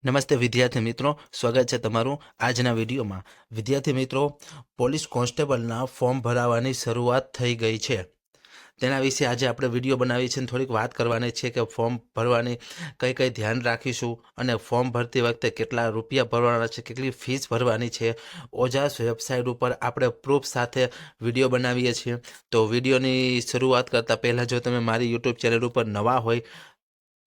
નમસ્તે વિદ્યાર્થી મિત્રો, સ્વાગત છે તમારું આજના વિડીયોમાં। વિદ્યાર્થી મિત્રો, પોલીસ કોન્સ્ટેબલના ફોર્મ ભરાવાની શરૂઆત થઈ ગઈ છે। તેના વિશે આજે આપણે વિડીયો બનાવી છે, થોડીક વાત કરવાની છે કે ફોર્મ ભરવાની કઈ કઈ ધ્યાન રાખીશું અને ફોર્મ ભરતી વખતે કેટલા રૂપિયા ભરવાના છે, કેટલી ફીસ ભરવાની છે। ઓજાસ વેબસાઇટ ઉપર આપણે પ્રૂફ સાથે વિડીયો બનાવીએ છીએ। તો વિડીયોની શરૂઆત કરતાં પહેલાં જો તમે મારી યુટ્યુબ ચેનલ ઉપર નવા હોય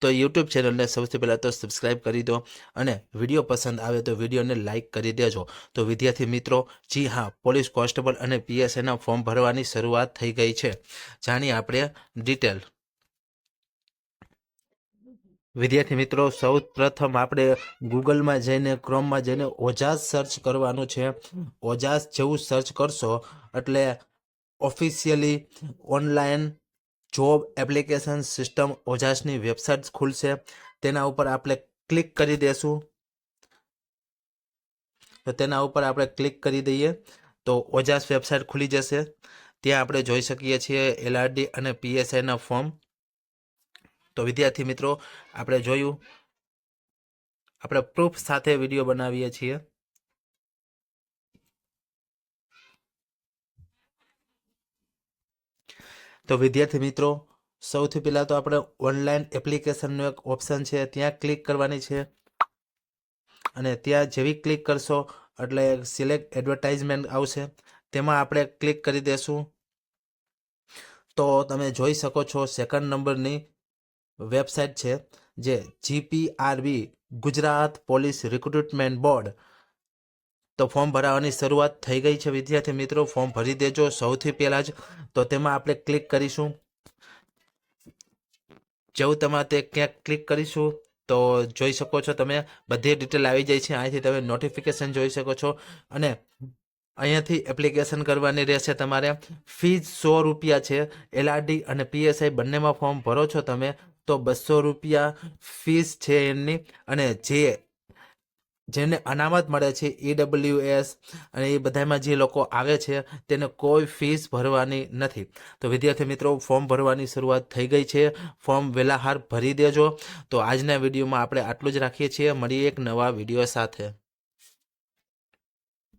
તો યુટ્યુબ ચેનલને સૌથી પહેલાં તો સબસ્ક્રાઈબ કરી દો અને વિડીયો પસંદ આવે તો વિડીયોને લાઇક કરી દેજો। તો વિદ્યાર્થી મિત્રો, જી હા, પોલીસ કોન્સ્ટેબલ અને પીએસઆઈના ફોર્મ ભરવાની શરૂઆત થઈ ગઈ છે। જાણીએ આપણે ડિટેલ। વિદ્યાર્થી મિત્રો, સૌ પ્રથમ આપણે ગૂગલમાં જઈને ક્રોમમાં જઈને ઓજાસ સર્ચ કરવાનું છે। ઓજાસ જેવું સર્ચ કરશો એટલે officially online job application system ઓજાસની વેબસાઇટ ખુલશે। તેના ઉપર આપણે ક્લિક કરી દેશું। તો તેના ઉપર આપણે ક્લિક કરી દઈએ તો ઓજાસ વેબસાઇટ ખુલી જશે। ત્યાં આપણે જોઈ શકીએ છીએ એલઆરડી અને પીએસઆઈના ફોર્મ। તો વિદ્યાર્થી મિત્રો, આપણે જોયું, આપણે પ્રૂફ સાથે વિડીયો બનાવીએ છીએ। તો વિદ્યાર્થી મિત્રો, સૌથી પહેલાં તો આપણે ઓનલાઈન એપ્લિકેશનનો એક ઓપ્શન છે ત્યાં ક્લિક કરવાની છે અને ત્યાં જેવી ક્લિક કરશો એટલે સિલેક્ટ એડવર્ટાઇઝમેન્ટ આવશે, તેમાં આપણે ક્લિક કરી દેશું। તો તમે જોઈ શકો છો સેકન્ડ નંબરની વેબસાઇટ છે જે GPRB Gujarat police recruitment board. તો ફોર્મ ભરાવાની શરૂઆત થઈ ગઈ છે વિદ્યાર્થી મિત્રો, ફોર્મ ભરી દેજો સૌથી પહેલાં જ। તો તેમાં આપણે ક્લિક કરીશું। જેવું તમારે તે ક્યાંક ક્લિક કરીશું તો જોઈ શકો છો તમે બધી ડિટેલ આવી જાય છે। અહીંથી તમે નોટિફિકેશન જોઈ શકો છો અને અહીંયાથી એપ્લિકેશન કરવાની રહેશે તમારે। ફીઝ 100 રૂપિયા છે। એલઆરડી અને પીએસઆઈ બંનેમાં ફોર્મ ભરો છો તમે તો 200 રૂપિયા ફીસ છે એમની। અને જેને અનામત મળે છે ઈડબ્લ્યુએસ અને એ બધામાં જે લોકો આવે છે તેને કોઈ ફીસ ભરવાની નથી। તો વિદ્યાર્થી મિત્રો, ફોર્મ ભરવાની શરૂઆત થઈ ગઈ છે। ફોર્મ વહેલાહાર ભરી દેજો। તો આજના વિડીયોમાં આપણે આટલું જ રાખીએ છીએ। મળીએ એક નવા વિડીયો સાથે।